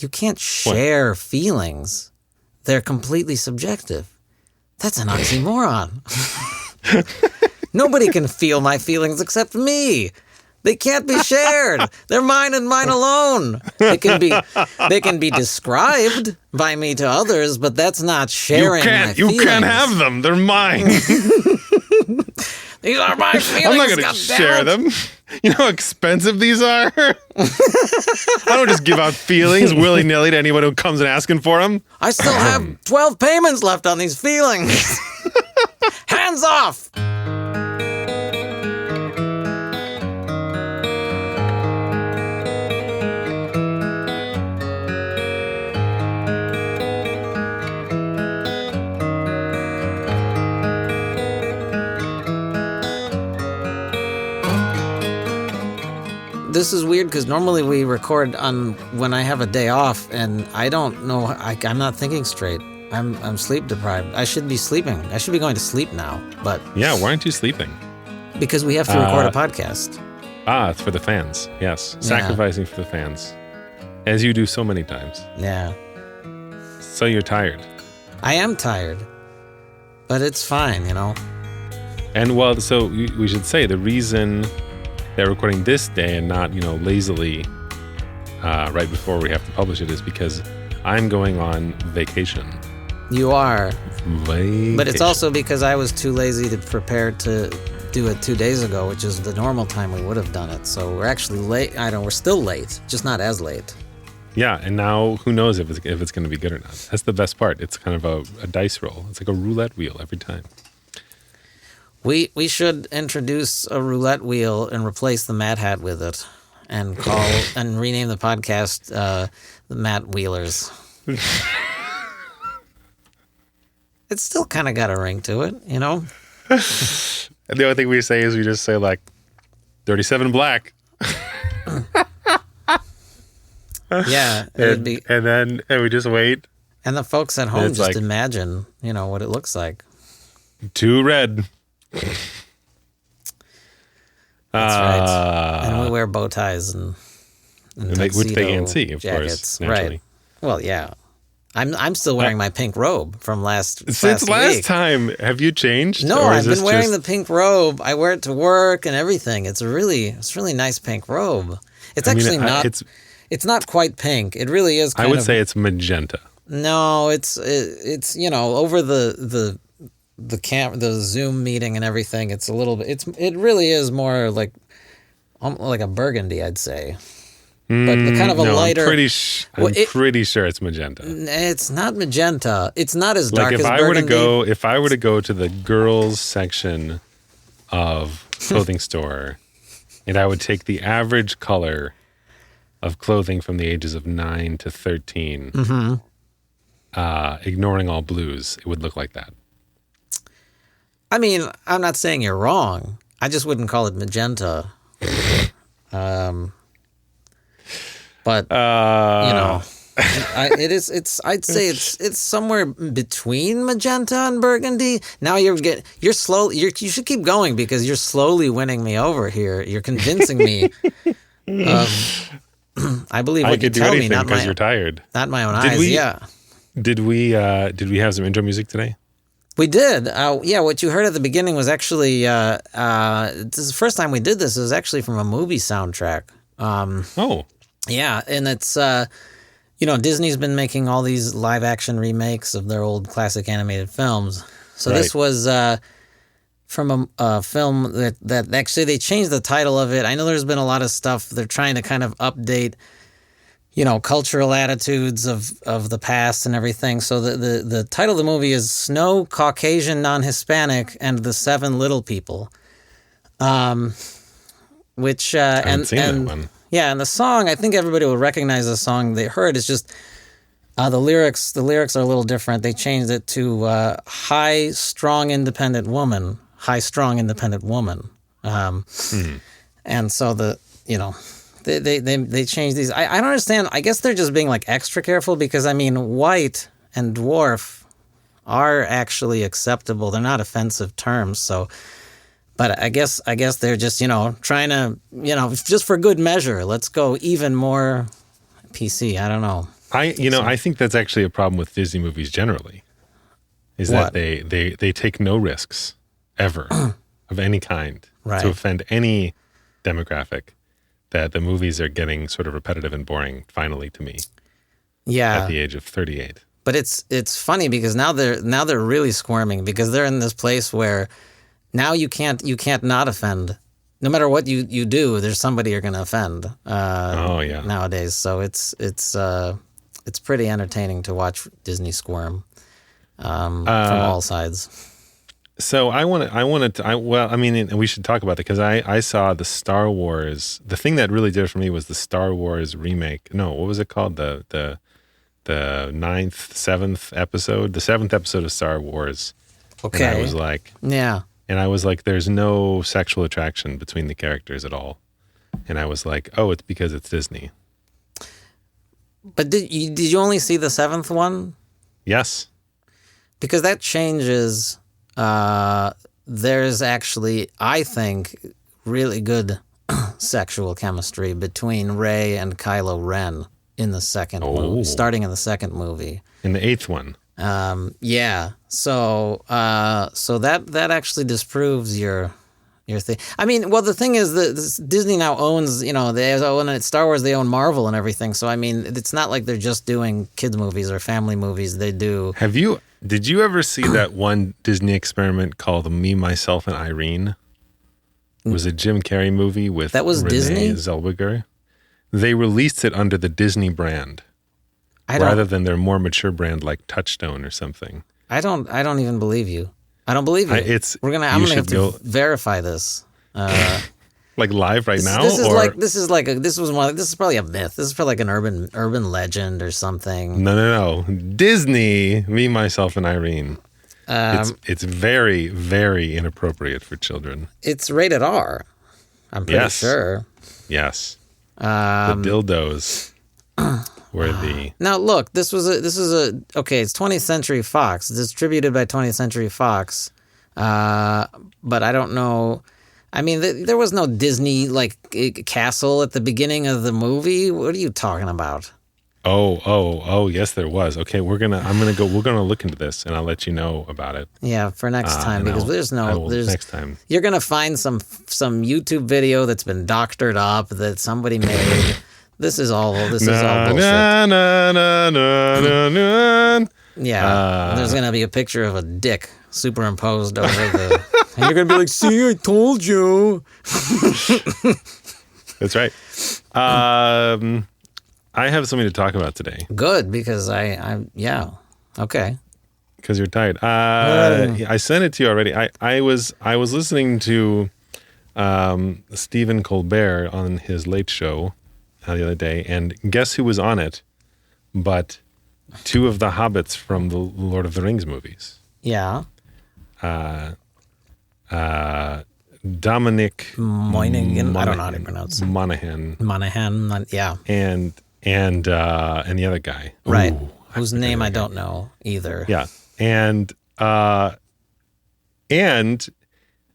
You can't share feelings. They're completely subjective. That's an oxymoron. Nobody can feel my feelings except me. They can't be shared. They're mine and mine alone. They can be described by me to others, but that's not sharing my feelings. You can't have them. They're mine. These are my feelings. I'm not going to share them. You know how expensive these are? I don't just give out feelings willy-nilly to anyone who comes and asking for them. I still have 12 payments left on these feelings. Hands off. This is weird because normally we record on when I have a day off, and I don't know. I'm not thinking straight. I'm sleep deprived. I should be sleeping. I should be going to sleep now. But yeah, why aren't you sleeping? Because we have to record a podcast. It's for the fans. Yes, sacrificing for the fans, as you do so many times. Yeah. So you're tired. I am tired, but it's fine, you know. And well, so we should say the reason they're recording this day and not, lazily right before we have to publish it is because I'm going on vacation. You are. Vacation. But it's also because I was too lazy to prepare to do it 2 days ago, which is the normal time we would have done it. So we're actually late. We're still late, just not as late. Yeah, and now who knows if it's going to be good or not. That's the best part. It's kind of a dice roll. It's like a roulette wheel every time. We should introduce a roulette wheel and replace the Mad Hat with it, and and rename the podcast the Matt Wheelers. It's still kind of got a ring to it, you know. And the only thing we say is we just say like 37 black. Yeah, and we just wait. And the folks at home just imagine, what it looks like. 2 red. That's right. And we wear bow ties and which they can't see, of jackets. course, naturally. Right. Well, yeah. I'm still wearing my pink robe from last last time. Have you changed? No, I've been wearing the pink robe. I wear it to work and everything. It's a really nice pink robe. It's it's not quite pink. It really is I would say it's magenta. No, it's over the Zoom meeting and everything. It's a little bit. It really is more like a burgundy, I'd say. But the kind of a lighter. I'm pretty sure it's magenta. It's not magenta. It's not as dark as burgundy. If I were to go to the girls section of clothing store, and I would take the average color of clothing from the ages of 9 to 13, ignoring all blues, it would look like that. I mean, I'm not saying you're wrong. I just wouldn't call it magenta. But it is. I'd say it's somewhere between magenta and burgundy. Now you should keep going because you're slowly winning me over here. You're convincing me. I believe what you tell me. Not because you're tired. Not my own eyes. Did we have some intro music today? We did. What you heard at the beginning was actually this is the first time we did this. It was actually from a movie soundtrack. Yeah, and it's Disney's been making all these live action remakes of their old classic animated films. So This was from a film that actually they changed the title of it. I know there's been a lot of stuff. They're trying to kind of update cultural attitudes of the past and everything. So the title of the movie is Snow, Caucasian, Non-Hispanic, and the Seven Little People. Which I haven't seen that one. Yeah, and the song, I think everybody will recognize the song they heard. It's just the lyrics. The lyrics are a little different. They changed it to High, Strong, Independent Woman. High, Strong, Independent Woman. And so They changed these. I don't understand. I guess they're just being extra careful because white and dwarf are actually acceptable. They're not offensive terms. So, but I guess they're just trying to just for good measure. Let's go even more PC. I don't know. I think that's actually a problem with Disney movies generally. Is What? that they take no risks ever of any kind to offend any demographic. That the movies are getting sort of repetitive and boring finally to me. Yeah. At the age of 38. But it's funny because now they're really squirming because they're in this place where now you can't not offend. No matter what you do, there's somebody you're going to offend. Nowadays, so it's pretty entertaining to watch Disney squirm from all sides. So we should talk about it because I saw the Star Wars. The thing that really did it for me was the Star Wars remake. No, what was it called? The 7th episode of Star Wars. Okay. And I was like, yeah. And I was like, there's no sexual attraction between the characters at all. And I was like, oh, it's because it's Disney. But did you only see the 7th one? Yes. Because that changes. There's actually, I think, really good sexual chemistry between Rey and Kylo Ren in the second movie, starting in the second movie. In the 8th one. Yeah. So that actually disproves your thing. I mean, well, the thing is that Disney now owns, they own Star Wars, they own Marvel and everything. So, I mean, it's not like they're just doing kids movies or family movies. They do. Did you ever see that one Disney experiment called Me, Myself, and Irene? It was a Jim Carrey movie with that was Renee Disney? Zellweger. They released it under the Disney brand rather than their more mature brand like Touchstone or something. I don't even believe you. I don't believe you. I'm gonna have to verify this. Like live right now? This is probably a myth. This is probably like an urban legend or something. No. Disney, Me, Myself, and Irene. It's very, very inappropriate for children. It's rated R. I'm pretty sure. Yes. The dildos were the. Now look, this is it's 20th Century Fox. It's distributed by 20th Century Fox. But I don't know. I mean, there was no Disney castle at the beginning of the movie. What are you talking about? Oh, yes, there was. Okay, we're gonna look into this and I'll let you know about it. Yeah, for next time because there's next time. You're gonna find some YouTube video that's been doctored up that somebody made. This is all bullshit. Yeah, there's gonna be a picture of a dick superimposed over the. And you're gonna be like, "See, I told you." That's right. I have something to talk about today. Good, because okay. Because you're tired. I sent it to you already. I was listening to Stephen Colbert on his Late Show the other day, and guess who was on it? But two of the hobbits from the Lord of the Rings movies. Yeah. Dominic Moynihan. I don't know how to pronounce it. Monaghan. Yeah. And the other guy. Right. Whose name I don't know either. Yeah. And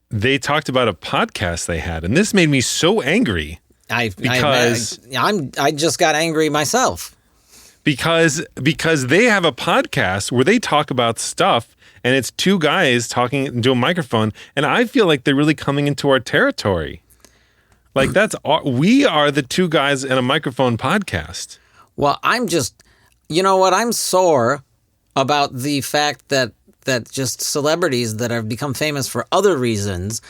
they talked about a podcast they had, and this made me so angry. I just got angry myself. Because they have a podcast where they talk about stuff, and it's two guys talking into a microphone, and I feel like they're really coming into our territory. Like we are the two guys in a microphone podcast. Well, I'm sore about the fact that just celebrities that have become famous for other reasons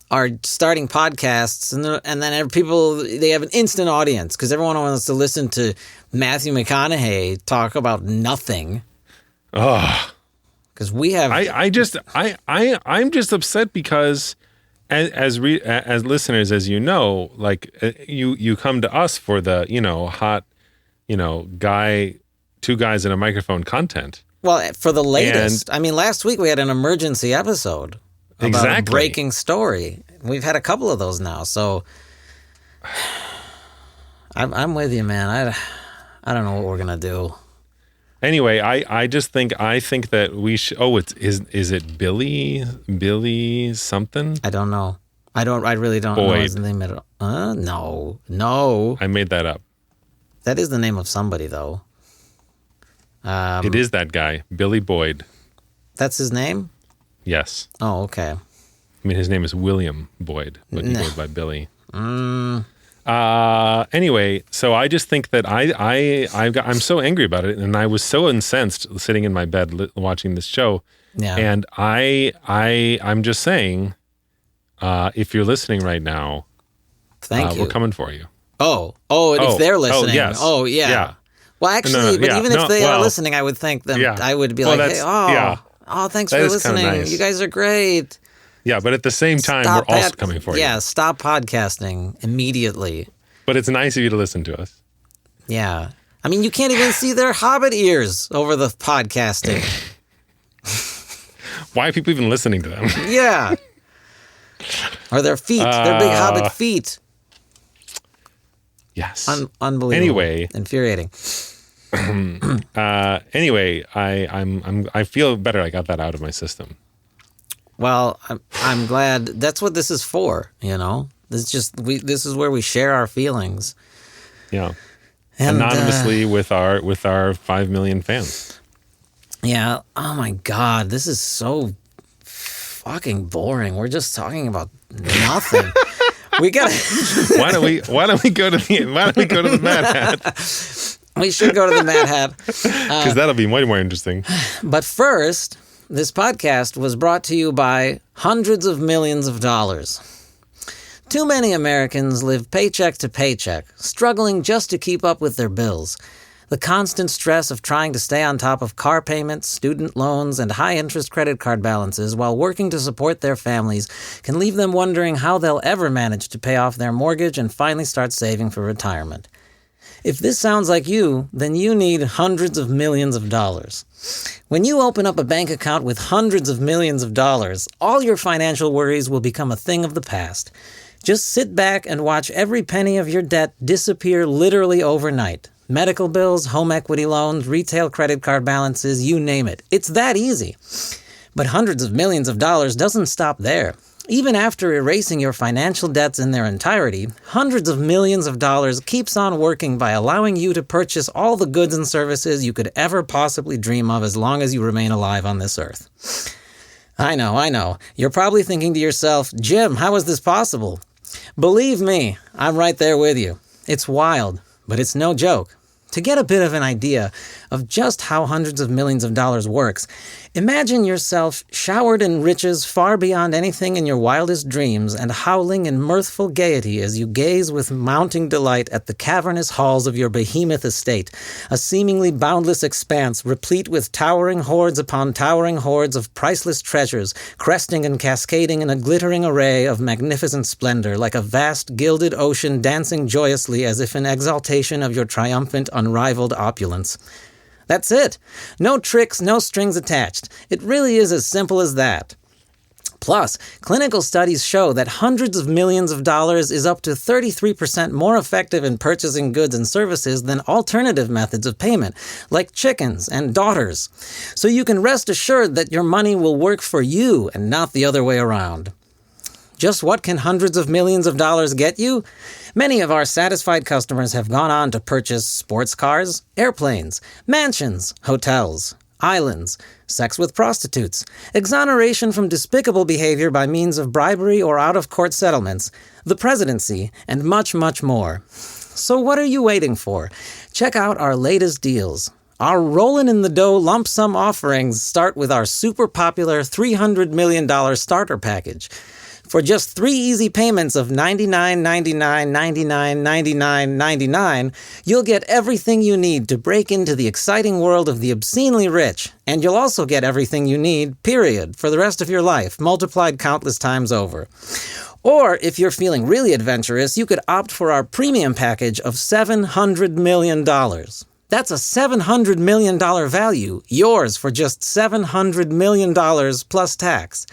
are starting podcasts, and then they have an instant audience because everyone wants to listen to Matthew McConaughey talk about nothing. Oh, because we have. I'm just upset because as listeners, as you know, like you come to us for the hot, two guys in a microphone content. Well, for the latest, last week we had an emergency episode. About a breaking story. We've had a couple of those now, so I'm with you, man. I don't know what we're gonna do. Anyway, I think that we should. Oh, is it Billy something? I don't know. I really don't know his name at all. No. I made that up. That is the name of somebody, though. It is that guy, Billy Boyd. That's his name? Yes. Oh, okay. I mean, his name is William Boyd, but he goes by Billy. Anyway, so I just think that I'm so angry about it, and I was so incensed sitting in my bed watching this show. Yeah. And I'm just saying, if you're listening right now, thank you. We're coming for you. If they're listening. Oh, yes. Oh, yeah. Yeah. Well, actually, even if they are listening, I would thank them. Yeah. I would be thanks for listening. Nice. You guys are great. Yeah, but at the same time, we're also coming for you. Yeah, stop podcasting immediately. But it's nice of you to listen to us. Yeah. I mean, you can't even see their hobbit ears over the podcasting. Why are people even listening to them? Yeah. Or their feet, their big hobbit feet. Yes. Unbelievable. Anyway. Infuriating. Anyway, I feel better. I got that out of my system. Well, I'm glad. That's what this is for, you know? This is where we share our feelings. Yeah. And, anonymously with our 5 million fans. Yeah. Oh my God. This is so fucking boring. We're just talking about nothing. We got Why don't we go to the Mad Hat? We should go to the Mad Hat. Because that'll be way more interesting. But first, this podcast was brought to you by hundreds of millions of dollars. Too many Americans live paycheck to paycheck, struggling just to keep up with their bills. The constant stress of trying to stay on top of car payments, student loans, and high-interest credit card balances while working to support their families can leave them wondering how they'll ever manage to pay off their mortgage and finally start saving for retirement. If this sounds like you, then you need hundreds of millions of dollars. When you open up a bank account with hundreds of millions of dollars, all your financial worries will become a thing of the past. Just sit back and watch every penny of your debt disappear literally overnight. Medical bills, home equity loans, retail credit card balances, you name it. It's that easy. But hundreds of millions of dollars doesn't stop there. Even after erasing your financial debts in their entirety, hundreds of millions of dollars keeps on working by allowing you to purchase all the goods and services you could ever possibly dream of as long as you remain alive on this earth. I know. You're probably thinking to yourself, Jim, how is this possible? Believe me, I'm right there with you. It's wild, but it's no joke. To get a bit of an idea of just how hundreds of millions of dollars works, imagine yourself showered in riches far beyond anything in your wildest dreams and howling in mirthful gaiety as you gaze with mounting delight at the cavernous halls of your behemoth estate, a seemingly boundless expanse replete with towering hordes upon towering hordes of priceless treasures, cresting and cascading in a glittering array of magnificent splendor, like a vast gilded ocean dancing joyously as if in exaltation of your triumphant, unrivaled opulence. That's it. No tricks, no strings attached. It really is as simple as that. Plus, clinical studies show that hundreds of millions of dollars is up to 33% more effective in purchasing goods and services than alternative methods of payment, like chickens and daughters. So you can rest assured that your money will work for you and not the other way around. Just what can hundreds of millions of dollars get you? Many of our satisfied customers have gone on to purchase sports cars, airplanes, mansions, hotels, islands, sex with prostitutes, exoneration from despicable behavior by means of bribery or out-of-court settlements, the presidency, and much, much more. So what are you waiting for? Check out our latest deals. Our rollin' in the dough lump sum offerings start with our super popular $300 million starter package. For just 3 easy payments of $99, $99, $99, $99, $99, you'll get everything you need to break into the exciting world of the obscenely rich. And you'll also get everything you need, period, for the rest of your life, multiplied countless times over. Or, if you're feeling really adventurous, you could opt for our premium package of $700 million. That's a $700 million value, yours for just $700 million plus tax.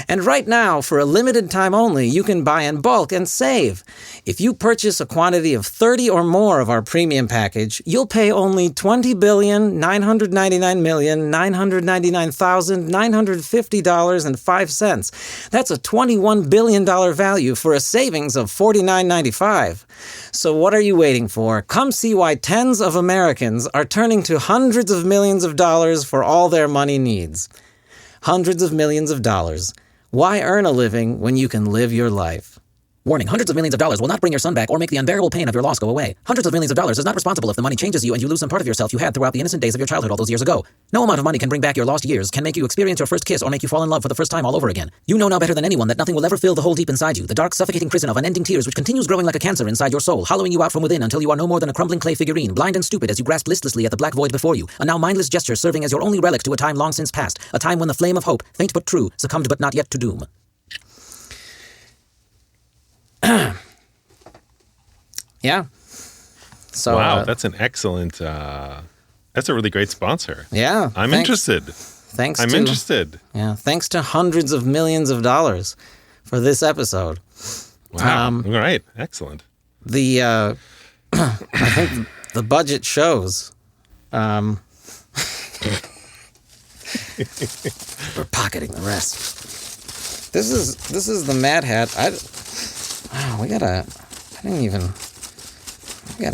And right now, for a limited time only, you can buy in bulk and save. If you purchase a quantity of 30 or more of our premium package, you'll pay only $20,999,950.05. That's a $21 billion value for a savings of $49.95. So what are you waiting for? Come see why tens of Americans Americans are turning to hundreds of millions of dollars for all their money needs. Hundreds of millions of dollars. Why earn a living when you can live your life? Warning, hundreds of millions of dollars will not bring your son back or make the unbearable pain of your loss go away. Hundreds of millions of dollars is not responsible if the money changes you and you lose some part of yourself you had throughout the innocent days of your childhood all those years ago. No amount of money can bring back your lost years, can make you experience your first kiss or make you fall in love for the first time all over again. You know now better than anyone that nothing will ever fill the hole deep inside you, the dark, suffocating prison of unending tears which continues growing like a cancer inside your soul, hollowing you out from within until you are no more than a crumbling clay figurine, blind and stupid as you grasp listlessly at the black void before you, a now mindless gesture serving as your only relic to a time long since past, a time when the flame of hope, faint but true, succumbed but not yet to doom. Yeah. So wow, that's an excellent. That's a really great sponsor. Yeah, I'm interested. I'm interested. Yeah, thanks to hundreds of millions of dollars for this episode. Wow. All right, excellent. The I think the budget shows. We're pocketing the rest. This is the Mad Hat. We gotta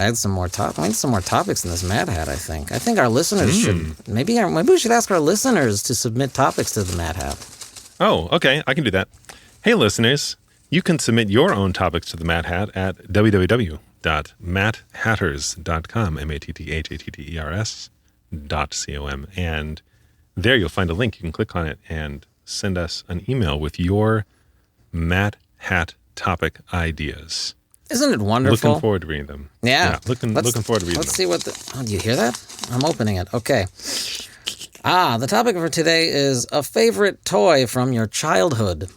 add some more topics in this Mad Hat, I think. I think our listeners should... Maybe we should ask our listeners to submit topics to the Mad Hat. Oh, okay. I can do that. Hey, listeners. You can submit your own topics to the Mad Hat at www.matthatters.com, MATTHATTERS.com. And there you'll find a link. You can click on it and send us an email with your Mad Hat topic ideas. Isn't it wonderful? Looking forward to reading them. Yeah. Looking forward to reading them. Let's see what do you hear that? I'm opening it. Okay. The topic for today is a favorite toy from your childhood.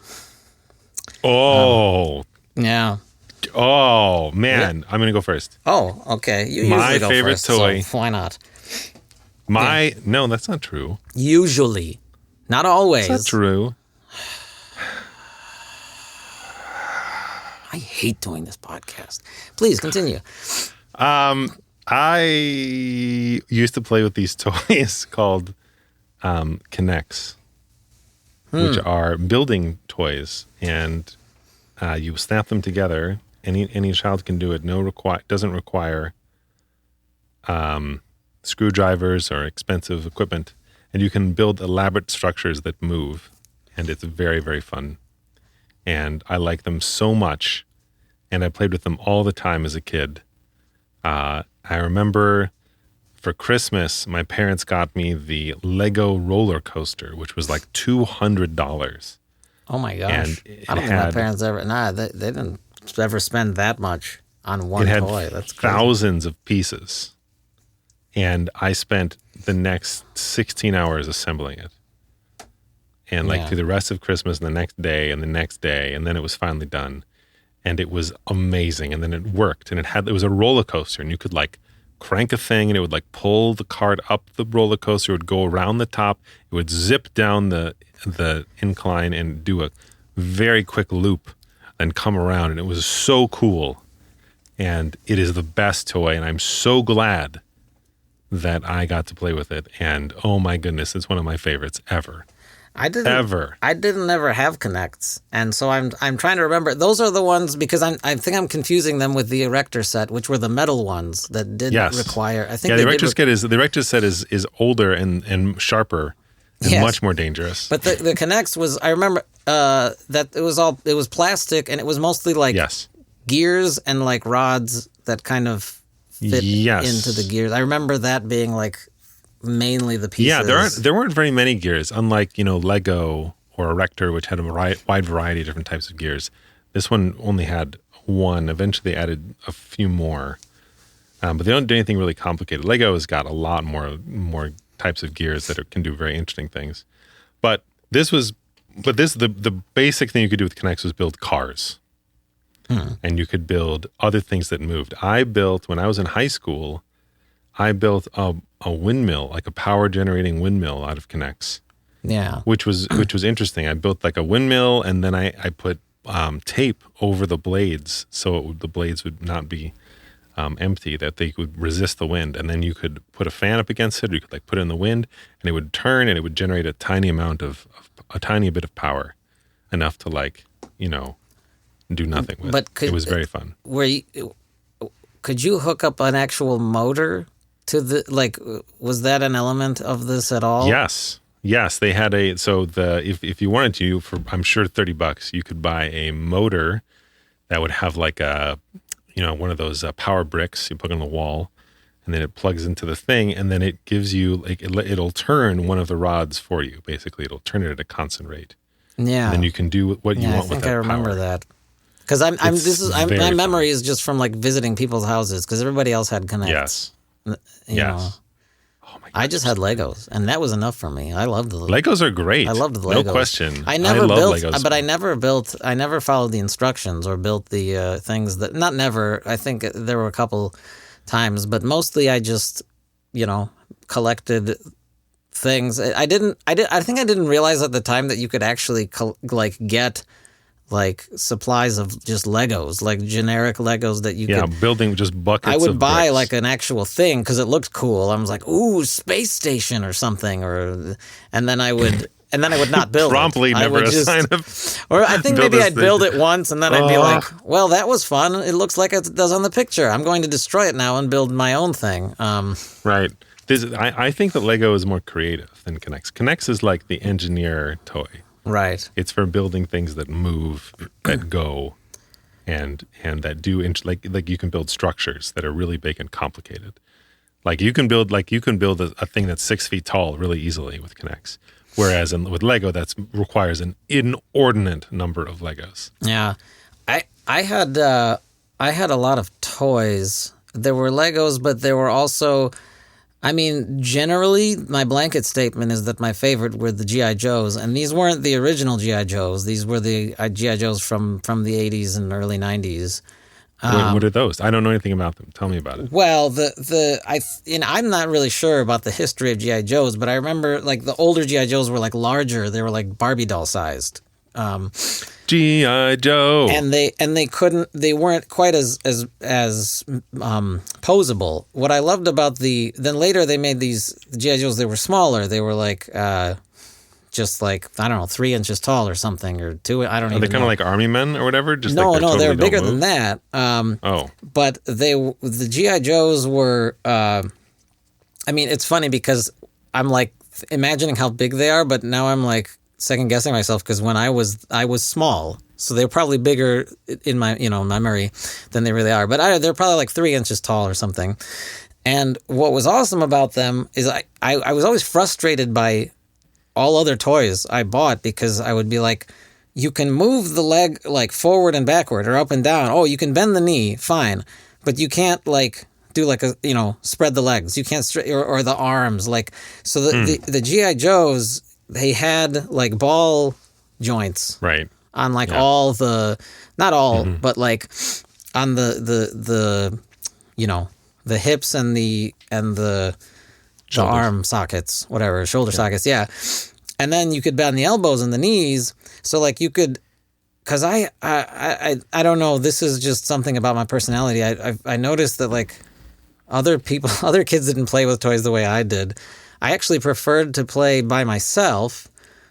Oh. Yeah. Oh, man. Yeah. I'm going to go first. Oh, okay. You my usually go favorite first, toy. So why not? No, that's not true. Usually. Not always. That's not true. I hate doing this podcast. Please continue. I used to play with these toys called Connects, which are building toys, and you snap them together. Any child can do it. Doesn't require screwdrivers or expensive equipment, and you can build elaborate structures that move, and it's very, very fun. And I like them so much, and I played with them all the time as a kid. I remember for Christmas, my parents got me the Lego roller coaster, which was like $200. Oh my gosh! And I don't think my parents ever. They didn't ever spend that much on one toy. That's crazy. Thousands of pieces, and I spent the next 16 hours assembling it. And through the rest of Christmas and the next day and the next day, and then it was finally done. And it was amazing. And then it worked. And it was a roller coaster, and you could crank a thing, and it would pull the cart up the roller coaster. It would go around the top. It would zip down the incline and do a very quick loop and come around. And it was so cool. And it is the best toy. And I'm so glad that I got to play with it. And oh my goodness, it's one of my favorites ever. I didn't ever have Connects, and so I'm trying to remember. Those are the ones, because I think I'm confusing them with the Erector set, which were the metal ones that did require. I think the Erector set is older and sharper and much more dangerous. But the Connects was, I remember that it was plastic, and it was mostly gears and rods that kind of fit into the gears. I remember that being mainly the pieces. Yeah, there weren't very many gears, unlike Lego or Erector, which had a wide variety of different types of gears. This one only had one. Eventually, they added a few more, but they don't do anything really complicated. Lego has got a lot more types of gears that can do very interesting things. But the basic thing you could do with Connects was build cars, and you could build other things that moved. When I was in high school, I built a windmill, a power generating windmill out of Connects. Yeah. Which was interesting. I built a windmill, and then I put tape over the blades so the blades would not be empty, that they would resist the wind. And then you could put a fan up against it, or you could put it in the wind, and it would turn, and it would generate a tiny bit of power, enough to do nothing with. It was very fun. Could you hook up an actual motor to the like? Was that an element of this at all? Yes, they had if you wanted to, for I'm sure $30, you could buy a motor that would have like a, one of those power bricks you plug on the wall, and then it plugs into the thing, and then it gives you like it'll turn one of the rods for you. Basically, it'll turn it at a constant rate. Yeah, and then you can do what you want with that. I think I remember that. Because my memory is just from like visiting people's houses because everybody else had Kinects. Yes. You know. Oh my God. I just had Legos, and that was enough for me. I loved the Legos. Are great. I loved the Legos. No question. I love Legos. But I never followed the instructions or built the things that. Not never. I think there were a couple times, but mostly I just, collected things. I think I didn't realize at the time that you could actually get like supplies of just Legos, like generic Legos that you could... building just buckets of I would buy bricks. like an actual thing because it looked cool. I was like, ooh, space station or something. And then I would not build Promptly it. never a sign of... Or I think maybe I'd build it once and then I'd be like, well, that was fun. It looks like it does on the picture. I'm going to destroy it now and build my own thing. Right. I think that Lego is more creative than K'NEX. K'NEX is like the engineer toy. Right. It's for building things that move, that go, and that do like you can build structures that are really big and complicated. Like you can build a thing that's 6 feet tall really easily with K'NEX, whereas with Lego that requires an inordinate number of Legos. Yeah, I had a lot of toys. There were Legos, but there were also. I mean, generally, my blanket statement is that my favorite were the G.I. Joes, and these weren't the original G.I. Joes. These were the G.I. Joes from the 80s and early 90s. What are those? I don't know anything about them. Tell me about it. Well, I'm not really sure about the history of G.I. Joes, but I remember like the older G.I. Joes were like larger. They were like Barbie doll sized. G.I. Joe, and they weren't quite as posable. What I loved about then later they made these G.I. Joes. They were smaller. They were like just like I don't know 3 inches tall or something or 2. I don't know. Are they kind of like army men or whatever? Just no, like they were bigger than that. But the G.I. Joes were. I mean, it's funny because I'm like imagining how big they are, but now I'm like. Second guessing myself because when I was small, so they were probably bigger in my memory than they really are. But they're probably like 3 inches tall or something. And what was awesome about them is I was always frustrated by all other toys I bought because I would be like, you can move the leg like forward and backward or up and down. Oh, you can bend the knee, fine, but you can't like do like a spread the legs. You can't or the arms like so the G.I. Joes. They had like ball joints, right? On like all the, not all, but like on the hips and the arm sockets, whatever, shoulder sockets, yeah. And then you could bend the elbows and the knees, so like you could, because I don't know, this is just something about my personality. I noticed that like other kids didn't play with toys the way I did. I actually preferred to play by myself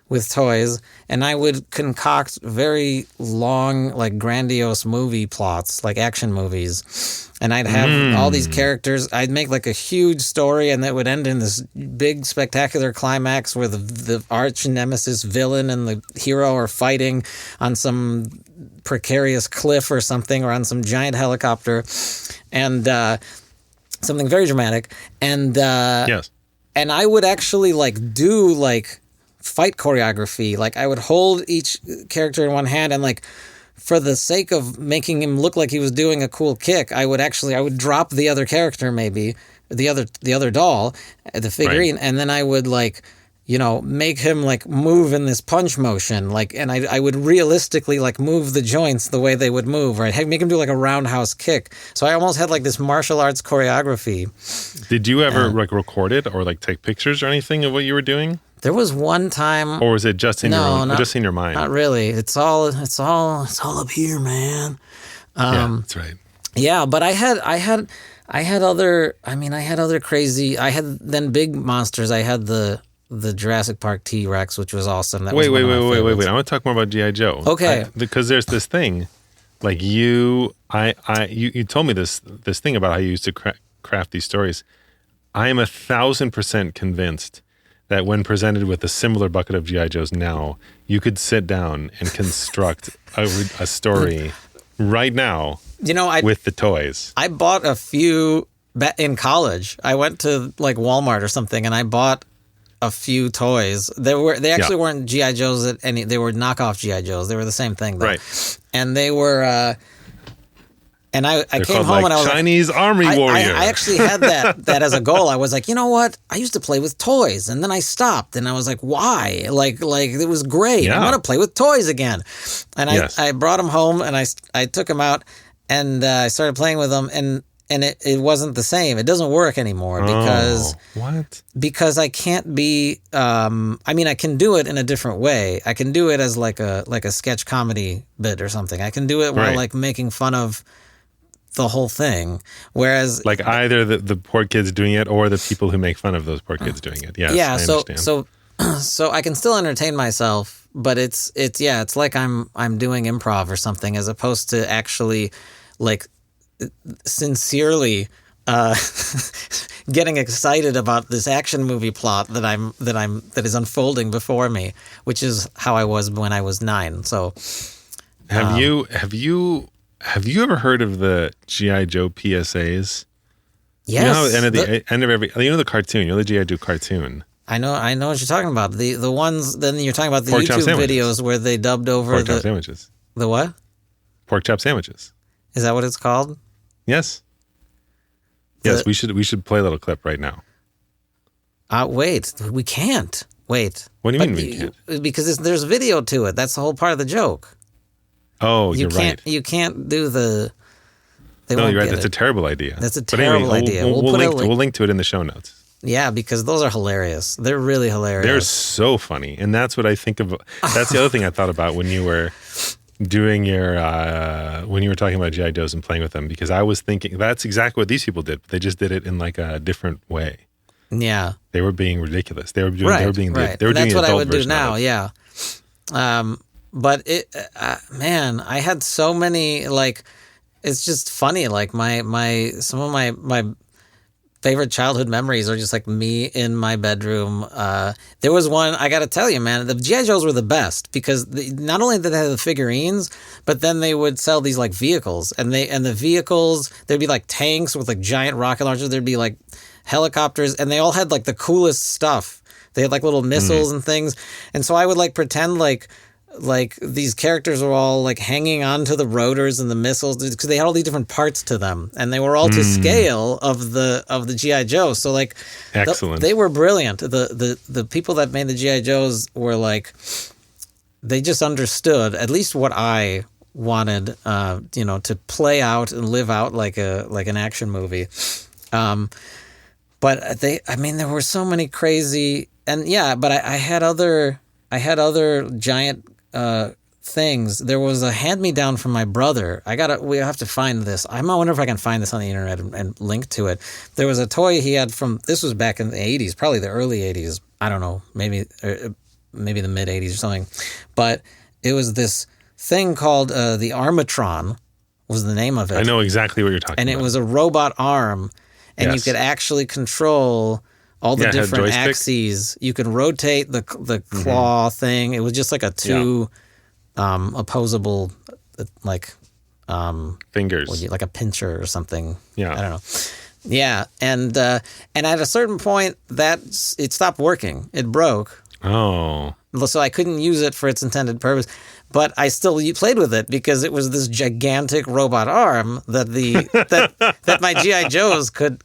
with toys, and I would concoct very long, like grandiose movie plots, like action movies. And I'd have all these characters. I'd make like a huge story, and that would end in this big, spectacular climax where the arch nemesis villain and the hero are fighting on some precarious cliff or something, or on some giant helicopter, and something very dramatic. And yes. And I would actually like do like fight choreography. Like I would hold each character in one hand and like for the sake of making him look like he was doing a cool kick, I would drop the other character, maybe the other doll, the figurine, right. And then I would like, make him like move in this punch motion, like, and I would realistically like move the joints the way they would move, right? Make him do like a roundhouse kick. So I almost had like this martial arts choreography. Did you ever like record it or like take pictures or anything of what you were doing? There was one time, or was it just in just in your mind? Not really. It's all up here, man. Yeah, that's right. Yeah, but I had other crazy. I had then big monsters. I had the Jurassic Park T-Rex, which was awesome. That wait. I want to talk more about G.I. Joe. Okay. Because there's this thing, like you told me this thing about how you used to craft these stories. I am 1,000% convinced that when presented with a similar bucket of G.I. Joes now, you could sit down and construct a story right now with the toys. I bought a few in college. I went to like Walmart or something, and I bought a few toys. They actually weren't G.I. Joes they were knockoff G.I. Joes. They were the same thing though. Right. And they were and I came home and I was Chinese Army Warrior. I actually had that as a goal. I was like, you know what? I used to play with toys, and then I stopped, and I was like, why? Like it was great. I want to play with toys again. And I brought them home, and I took them out, and I started playing with them, and it wasn't the same. It doesn't work anymore because I can't be. I can do it in a different way. I can do it as like a sketch comedy bit or something. I can do it while like making fun of the whole thing, whereas like either the poor kids doing it or the people who make fun of those poor kids doing it. Yes, yeah. I understand. So I can still entertain myself, but it's like I'm doing improv or something, as opposed to actually like sincerely getting excited about this action movie plot that is unfolding before me, which is how I was when I was 9. So have you ever heard of the G.I. Joe PSAs? Yes. You know how at the end of every, the cartoon, the G.I. Joe cartoon. I know what you're talking about. The ones, then you're talking about the YouTube videos where they dubbed over pork chop sandwiches. The what? Pork chop sandwiches. Is that what it's called? Yes. Yes, we should play a little clip right now. Wait, we can't. Wait. What do you mean we can't? Because there's video to it. That's the whole part of the joke. Oh, you're right. You can't do the. No, you're right. That's a terrible idea. That's a terrible idea. We'll link to it in the show notes. Yeah, because those are hilarious. They're really hilarious. They're so funny, and that's what I think of. That's the other thing I thought about when you were doing your when you were talking about G.I. Joes and playing with them, because I was thinking that's exactly what these people did. But they just did it in like a different way. Yeah, they were being ridiculous. They were doing. Right, They were being. Right. They were doing that's the what I would do version now. Yeah. But it, man, I had so many, like, it's just funny. Like some of my favorite childhood memories are just like me in my bedroom. There was one, I got to tell you, man, the G.I. Joes were the best because not only did they have the figurines, but then they would sell these like vehicles, and the vehicles, there'd be like tanks with like giant rocket launchers. There'd be like helicopters, and they all had like the coolest stuff. They had like little missiles and things. And so I would like pretend like these characters were all like hanging onto the rotors and the missiles, because they had all these different parts to them, and they were all to scale of the G.I. Joe. So like, excellent. They were brilliant. The people that made the G.I. Joes were like, they just understood at least what I wanted, to play out and live out like an action movie. But there were so many crazy, and yeah, but I had other giant things. There was a hand-me-down from my brother. We have to find this. I wonder if I can find this on the internet and link to it. There was a toy he had this was back in the 80s, probably the early 80s. I don't know, maybe the mid 80s or something. But it was this thing called the Armatron was the name of it. I know exactly what you're talking about. And it was a robot arm, and you could actually control all the different axes. You could rotate the claw thing. It was just like a two opposable fingers, like a pincher or something. Yeah, I don't know. Yeah, and at a certain point it stopped working. It broke. Oh, so I couldn't use it for its intended purpose. But I still played with it because it was this gigantic robot arm that that my G.I. Joes could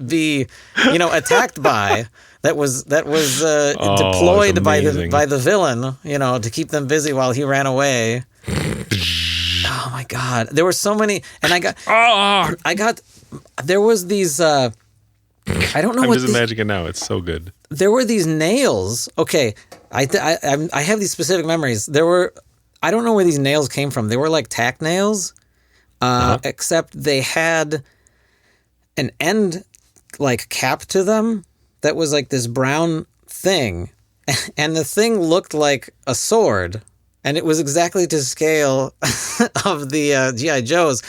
be, attacked by. That was deployed by the villain, to keep them busy while he ran away. Oh my God, there were so many, and there was these. I don't know. I'm what just imagining it now. It's so good. There were these nails. Okay, I have these specific memories. There were. I don't know where these nails came from. They were like tack nails, except they had an end like cap to them that was like this brown thing, and the thing looked like a sword, and it was exactly to scale of the G.I. Joes.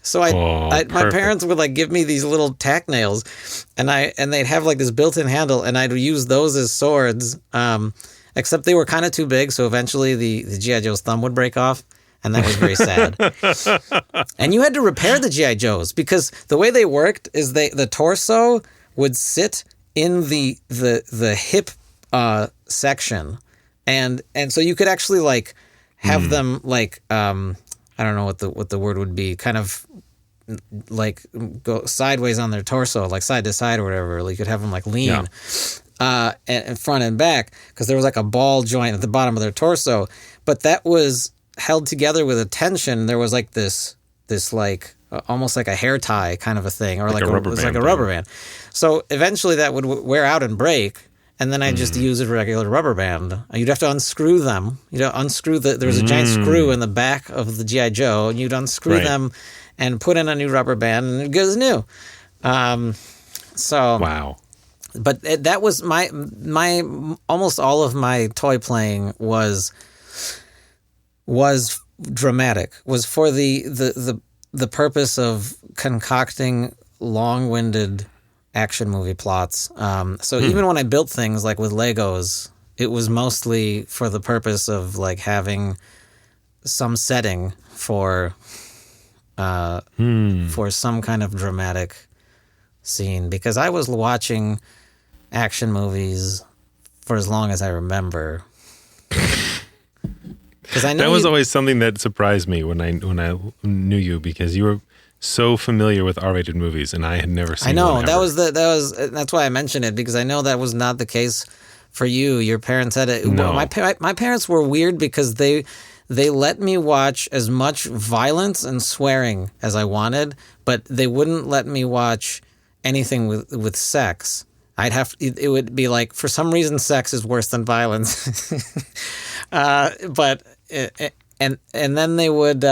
So my parents would like give me these little tack nails, and they'd have like this built-in handle, and I'd use those as swords. Except they were kind of too big, so eventually the G.I. Joe's thumb would break off, and that was very sad. And you had to repair the G.I. Joes because the way they worked is the torso would sit in the hip section, and so you could actually like have them like I don't know what the word would be, kind of like go sideways on their torso, like side to side or whatever. Like you could have them like lean and front and back because there was like a ball joint at the bottom of their torso, but that was held together with a tension. There was like this like almost like a hair tie kind of a thing, or like a rubber band. Like a rubber band. So eventually that would wear out and break. And then I just use a regular rubber band. You'd have to unscrew them. Unscrew there was a giant screw in the back of the G.I. Joe, and you'd unscrew them and put in a new rubber band, and it goes new. Wow. But that was my almost all of my toy playing was dramatic. Was for the purpose of concocting long-winded action movie plots. So even when I built things like with Legos, it was mostly for the purpose of like having some setting for some kind of dramatic scene, because I was watching action movies for as long as I remember. Because I know that was always something that surprised me when I knew you, because you were so familiar with R-rated movies, and I had never seen. I know one ever. That's why I mentioned it, because I know that was not the case for you. Your parents had it. No. My parents were weird because they let me watch as much violence and swearing as I wanted, but they wouldn't let me watch anything with sex. It would be like, for some reason, sex is worse than violence. And then they would.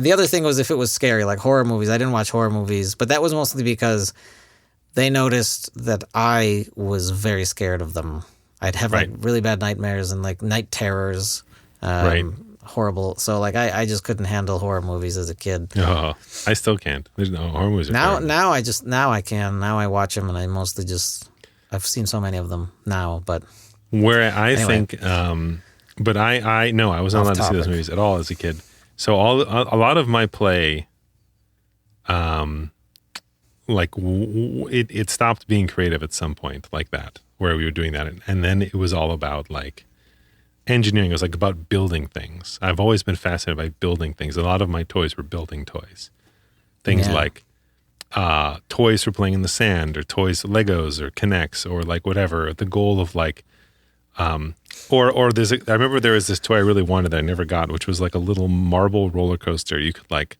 The other thing was if it was scary, like horror movies. I didn't watch horror movies, but that was mostly because they noticed that I was very scared of them. I'd have like really bad nightmares and like night terrors. Horrible. So like I just couldn't handle horror movies as a kid. Oh, I still can't. There's no horror movies. Now I can. Now I watch them, and I mostly I've seen so many of them now. But where I think, but I was not allowed to see those movies at all as a kid. So a lot of my play, it stopped being creative at some point like that, where we were doing that. And then it was all about like engineering. It was like about building things. I've always been fascinated by building things. A lot of my toys were building toys. Things like toys for playing in the sand, or toys, Legos or Kinects, or like whatever. The goal of like, or there's I remember there was this toy I really wanted that I never got, which was like a little marble roller coaster. You could like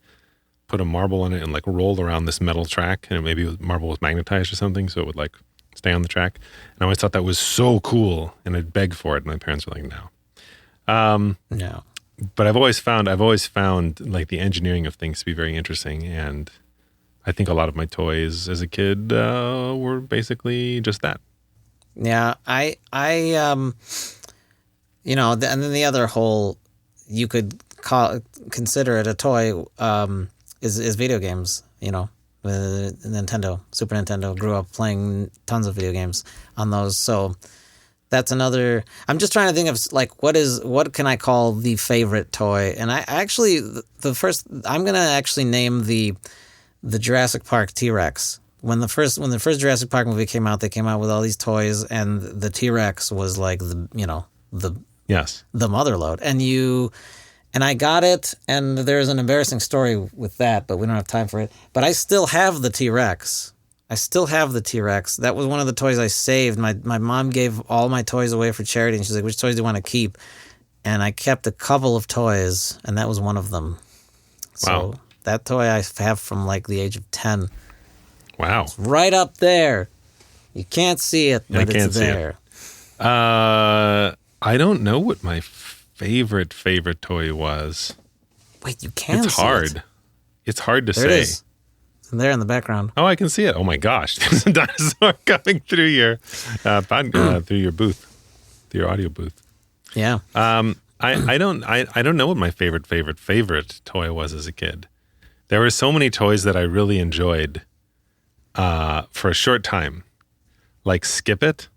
put a marble in it and like roll around this metal track, and maybe marble was magnetized or something, so it would like stay on the track. And I always thought that was so cool, and I'd beg for it, and my parents were like, no. No. But I've always found like the engineering of things to be very interesting, and I think a lot of my toys as a kid were basically just that. Yeah, I and then the other whole, you could consider it a toy, is video games. Nintendo, Super Nintendo, grew up playing tons of video games on those. So that's another. I'm just trying to think of like what can I call the favorite toy? And I actually I'm gonna actually name the Jurassic Park T-Rex. When the first Jurassic Park movie came out, they came out with all these toys, and the T-Rex was like the mother lode. And I got it, and there's an embarrassing story with that, but we don't have time for it. But I still have the T-Rex. That was one of the toys I saved. My mom gave all my toys away for charity, and she's like, which toys do you want to keep? And I kept a couple of toys, and that was one of them. So that toy I have from like the age of 10. Wow. It's right up there. You can't see it, but it's there. I don't know what my favorite toy was. Wait, you can see it? It's hard. It's hard to say. It is. It's there in the background. Oh, I can see it. Oh my gosh. There's a dinosaur coming through your through your booth, through your audio booth. Yeah. I don't know what my favorite toy was as a kid. There were so many toys that I really enjoyed for a short time. Like Skip It.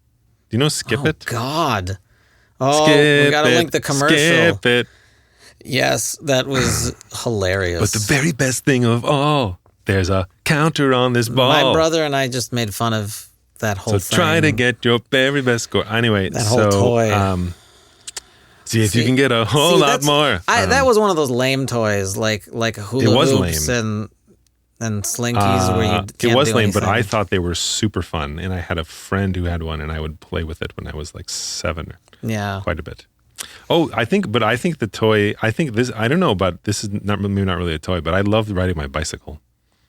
Do you know Skip It? God. Oh, we got to link the commercial. Skip It. Yes, that was hilarious. But the very best thing of all, there's a counter on this ball. My brother and I just made fun of that whole thing. So try to get your very best score. Anyway, that whole toy. See if you can get a whole lot more. That was one of those lame toys, like hula hoops and slinkies where you can't It was do lame, anything. but I thought they were super fun. And I had a friend who had one, and I would play with it when I was like 7. Yeah. Quite a bit. Oh, I think the toy, I don't know about, this is maybe not really a toy, but I loved riding my bicycle.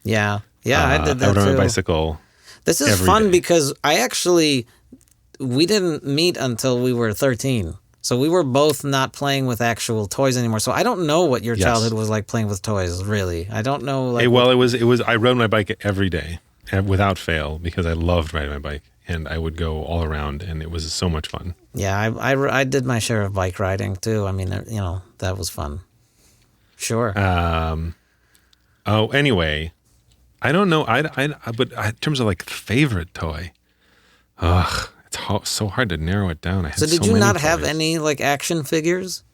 Yeah. Yeah, I did that I would ride too. my bicycle. This is fun because we didn't meet until we were 13. So we were both not playing with actual toys anymore. So I don't know what your childhood was like playing with toys, really. I don't know. Like, it was, I rode my bike every day without fail because I loved riding my bike. And I would go all around, and it was so much fun. Yeah, I did my share of bike riding, too. I mean, that was fun. Sure. Anyway, I don't know. But in terms of, like, favorite toy, it's so hard to narrow it down. So did you not have any, like, action figures?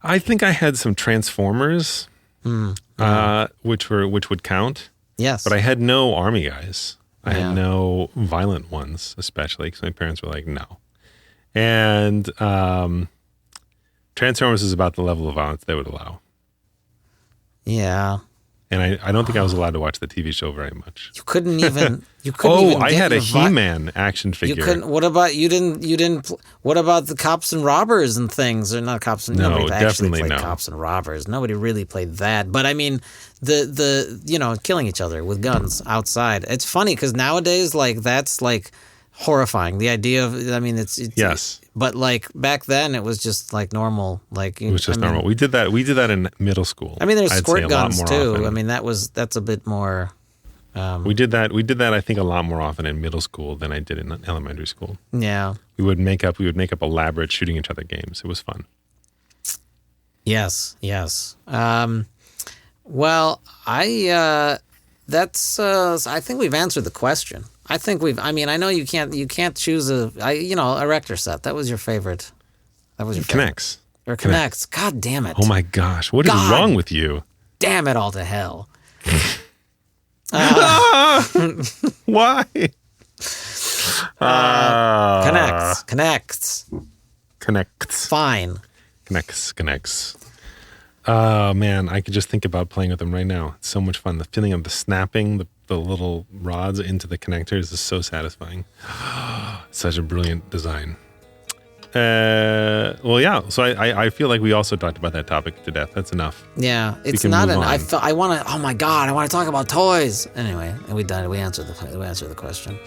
I think I had some Transformers, which would count. Yes. But I had no Army guys. I had no violent ones, especially because my parents were like, no. And Transformers is about the level of violence they would allow. Yeah. And I don't think I was allowed to watch the TV show very much. You couldn't even. I had a He-Man action figure. You couldn't. What about you? Didn't. What about the cops and robbers and things? Or not cops and nobody actually played cops and robbers. Nobody really played that. But I mean, the killing each other with guns outside. It's funny because nowadays, like, that's like horrifying. The idea of, I mean, it's yes. But like back then, it was just like normal. Like it was just normal. We did that in middle school. I mean, there's squirt guns too. Often. I mean, that's a bit more. We did that. I think a lot more often in middle school than I did in elementary school. Yeah. We would make up elaborate shooting each other games. It was fun. Yes. Well, I think we've answered the question. I know you can't choose a Erector set. That was your favorite. Connects. Or Connects. God damn it. Oh my gosh. What is wrong with you? Damn it all to hell. Why? Connects. Fine. Connects. Oh man, I could just think about playing with them right now. It's so much fun. The feeling of the snapping the little rods into the connectors is so satisfying. Such a brilliant design. Well, yeah. So I feel like we also talked about that topic to death. That's enough. Yeah, it's not an. I want to. Oh my god, I want to talk about toys. Anyway, and we done. We answered the question.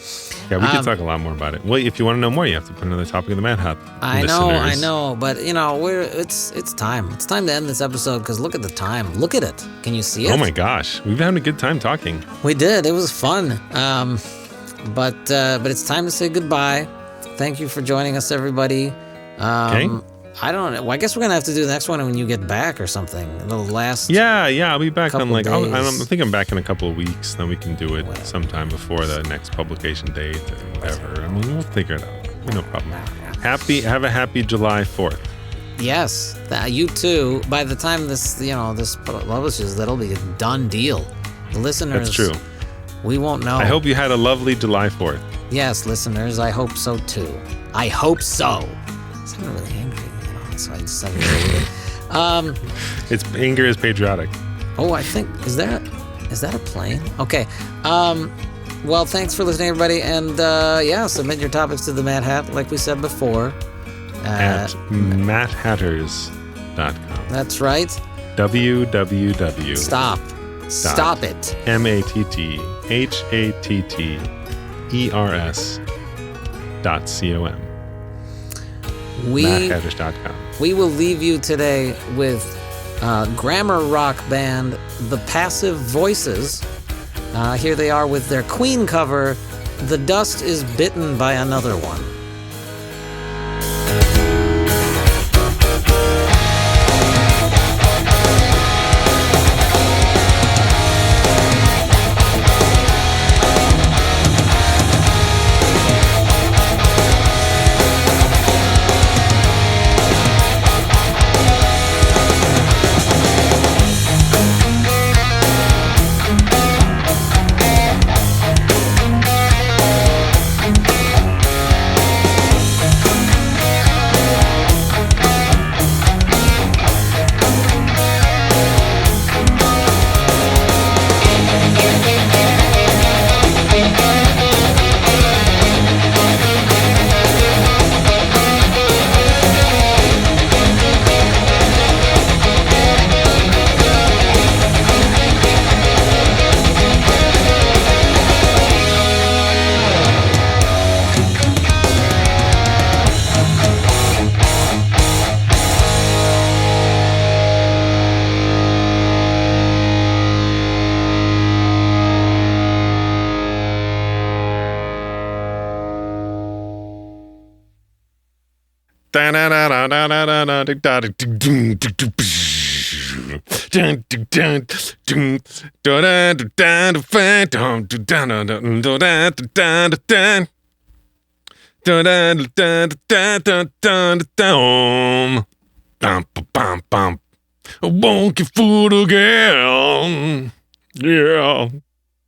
Yeah, we could talk a lot more about it. Well, if you want to know more, you have to put another topic in the Mad Hat. I know, but it's time. It's time to end this episode because look at the time. Look at it. Can you see it? Oh my gosh, we've had a good time talking. We did. It was fun. But it's time to say goodbye. Thank you for joining us, everybody. Okay. I don't know. Well, I guess we're gonna have to do the next one when you get back or something. The last. Yeah. I'll be back on days. I think I'm back in a couple of weeks. Then we can do it sometime before the next publication date or whatever. I mean, we'll figure it out. No problem. Have a happy July 4th. Yes, you too. By the time this publishes, that'll be a done deal. The listeners. That's true. We won't know. I hope you had a lovely July 4th. Yes, listeners. I hope so too. I hope so. I'm really angry, so I just said it. Anger is patriotic. Oh, I think is that a plane? Okay. Well, thanks for listening, everybody, and submit your topics to the Mad Hat, like we said before, at matthatters.com. That's right. www. Stop it. matthatters.com. We will leave you today with grammar rock band The Passive Voices. Here they are with their Queen cover, The Dust is Bitten by Another One. I won't get fooled again. Yeah.